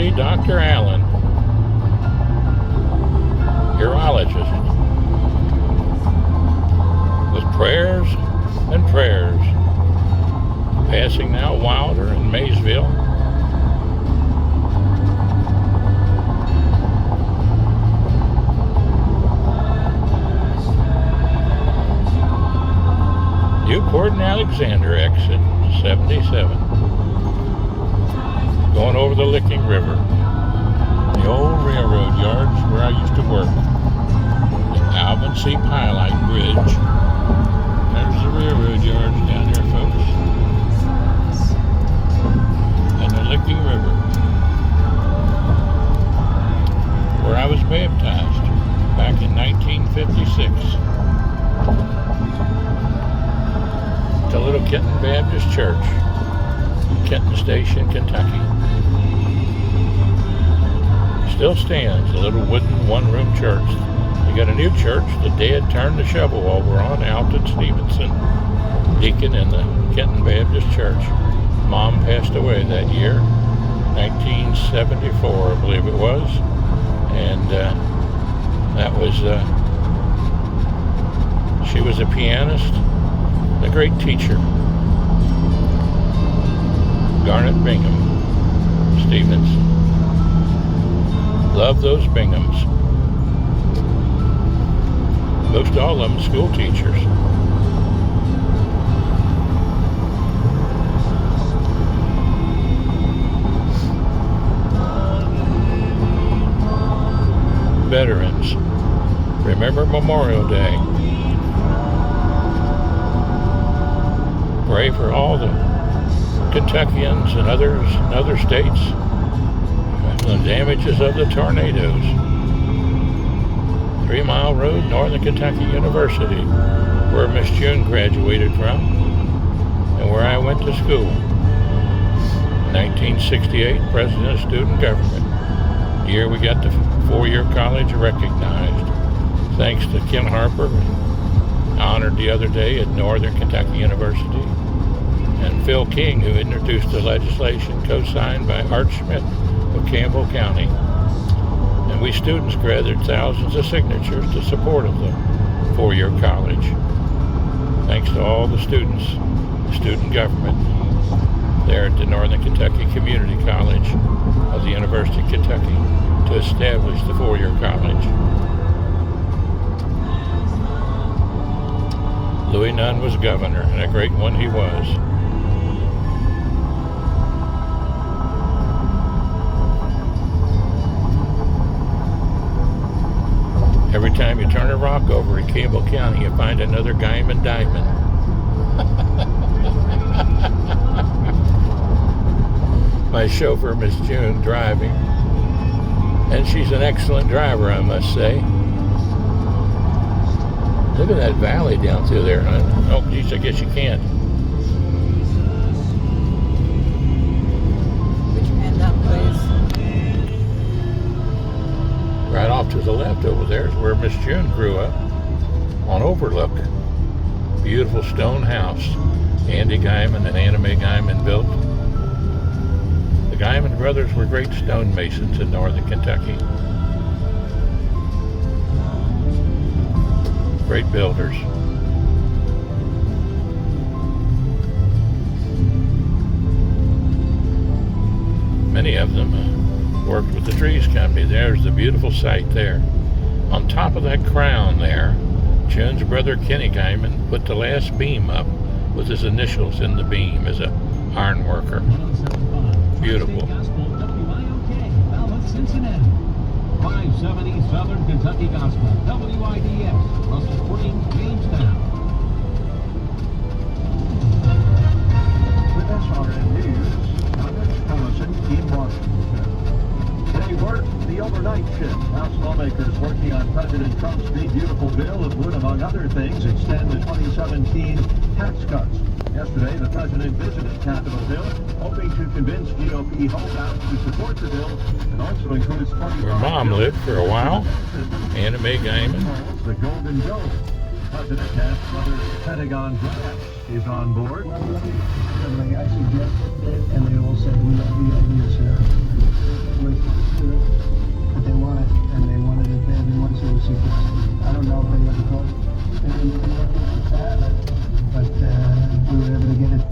see Dr. Allen, urologist, with prayers and prayers, passing now Wilder and Maysville. Newport and Alexander exit 77. Going over the Licking River. The old railroad yards where I used to work. The Alvin C. Pilite Bridge. There's the railroad yards down there, folks. And the Licking River, where I was baptized back in 1956. The Little Kenton Baptist Church, Kenton Station, Kentucky. Still stands, a little wooden one-room church. We got a new church that Dad turned the shovel over on out at Stephenson, deacon in the Kenton Baptist Church. Mom passed away that year, 1974, I believe it was. And that was, she was a pianist, a great teacher. Garnet Bingham, Stevens. Love those Binghams. Most all of them school teachers. Veterans, remember Memorial Day. Pray for all the Kentuckians and others in other states, the damages of the tornadoes. 3 Mile Road, Northern Kentucky University, where Miss June graduated from, and where I went to school. 1968, President of Student Government. The year we got the 4-year college recognized. Thanks to Kim Harper, honored the other day at Northern Kentucky University. And Phil King, who introduced the legislation co-signed by Art Schmidt of Campbell County. And we students gathered thousands of signatures to support of the 4-year college. Thanks to all the students, student government, there at the Northern Kentucky Community College of the University of Kentucky to establish the 4-year college. Louis Nunn was governor, and a great one he was. Every time you turn a rock over in Campbell County, you find another Guyman diamond. My chauffeur, Miss June, driving. And she's an excellent driver, I must say. Look at that valley down through there. Oh, geez, I guess you can't. Put your hand up, please. Right off to the left over there is where Miss June grew up, on Overlook. Beautiful stone house. Andy Guyman and Anna Mae Guyman built. The Guyman brothers were great stonemasons in Northern Kentucky. Great builders. Many of them worked with the Trees Company. There's the beautiful site there. On top of that crown there, June's brother Kenny Guyman put the last beam up with his initials in the beam as a iron worker. Beautiful. 570 Southern Kentucky Gospel, WIDS, Russell Springs, Jamestown. With SRN News, I'm Philistine in Washington. Today worked the overnight shift. House lawmakers working on President Trump's big beautiful bill that would, among other things, extend the 2017 tax cuts. Yesterday, the president visited Capitol Hill, hoping to convince GOP holdouts to support the bill, and also includes Where Mom lived for a while, Anna Mae Guyman. The Golden Dome. President has another Pentagon draft is on board. I suggested it, and they all said we don't need ideas here. was, but they want it, and they wanted it badly once it was secret. I don't know if they ever told anything like that, but we were able to get it.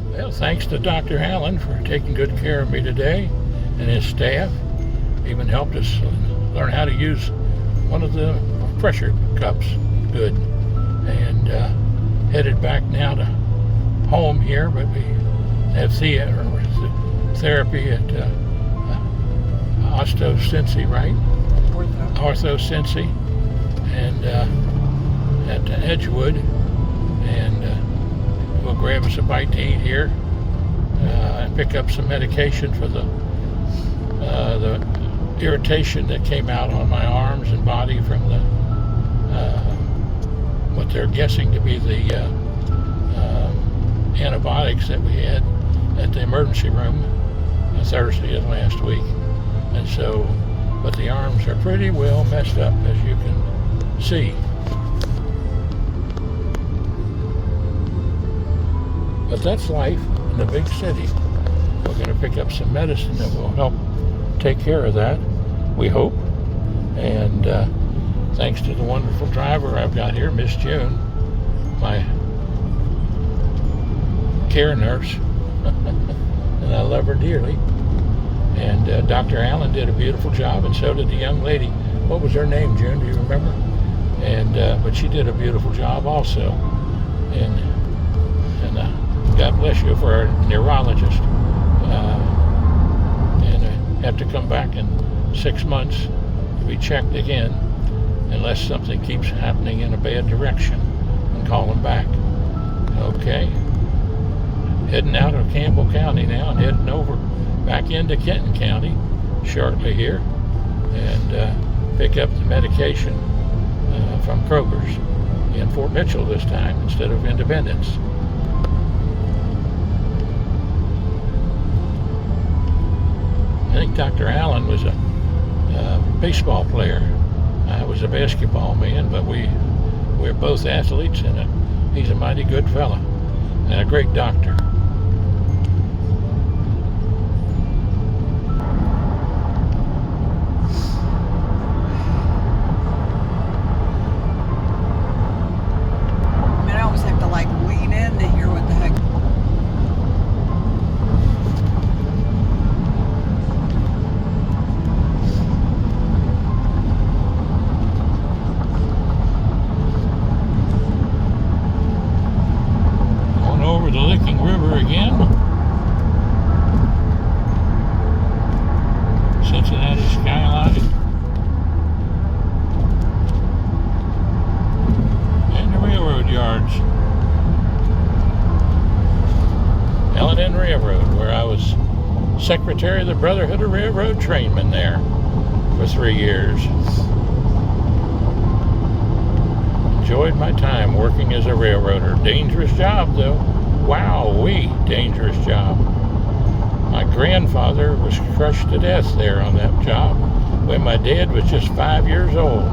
Well, thanks to Dr. Allen for taking good care of me today, and his staff. Even helped us learn how to use one of the pressure cups good. And headed back now to home here, but we have therapy at cincy, right? Ortho cincy, and at Edgewood, and we'll grab us a bite to eat here and pick up some medication for the irritation that came out on my arms and body from the what they're guessing to be the antibiotics that we had at the emergency room Thursday of last week. And so, but the arms are pretty well messed up, as you can see. But that's life in the big city. We're going to pick up some medicine that will help take care of that, we hope. And thanks to the wonderful driver I've got here, Miss June, my care nurse, and I love her dearly. And Dr. Allen did a beautiful job, and so did the young lady. What was her name, June? Do you remember? And but she did a beautiful job also. And God bless you for a neurologist. And I have to come back in 6 months to be checked again, unless something keeps happening in a bad direction, and call them back. Okay. Heading out of Campbell County now and heading over back into Kenton County shortly here, and pick up the medication from Kroger's in Fort Mitchell this time instead of Independence. I think Dr. Allen was a baseball player. I was a basketball man, but we're both athletes He's a mighty good fella and a great doctor. I mean, I always have to like lean in to hear what the heck. Going over the Licking River again. Cincinnati skyline. And the railroad yards. L&N Railroad, where I was secretary of the Brotherhood of Railroad Trainmen there for 3 years. Enjoyed my time working as a railroader. Dangerous job, though. Wow-wee, dangerous job. My grandfather was crushed to death there on that job when my dad was just 5 years old.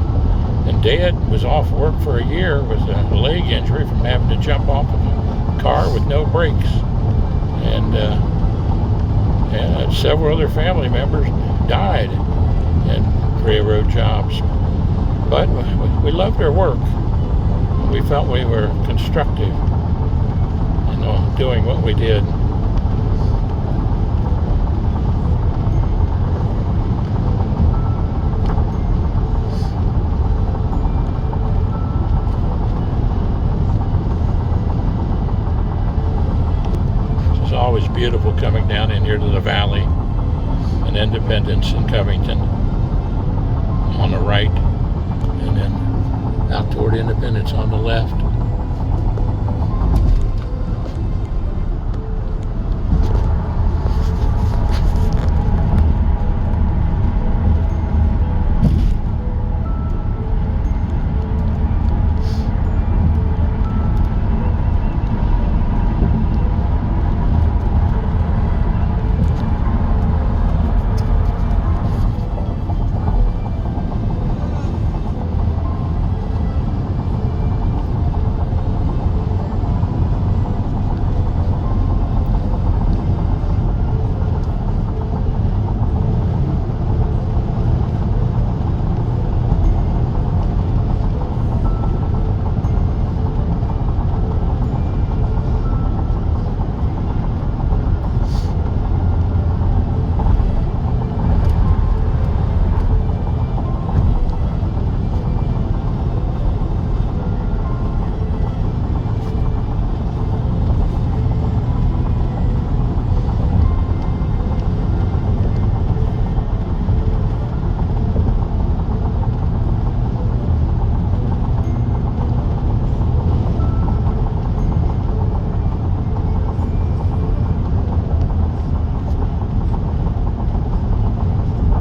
And Dad was off work for a year with a leg injury from having to jump off of a car with no brakes. And several other family members died in railroad jobs. But we loved our work. We felt we were constructive in doing what we did. It's always beautiful coming down in here to the valley and Independence and Covington on the right, and then out toward Independence on the left.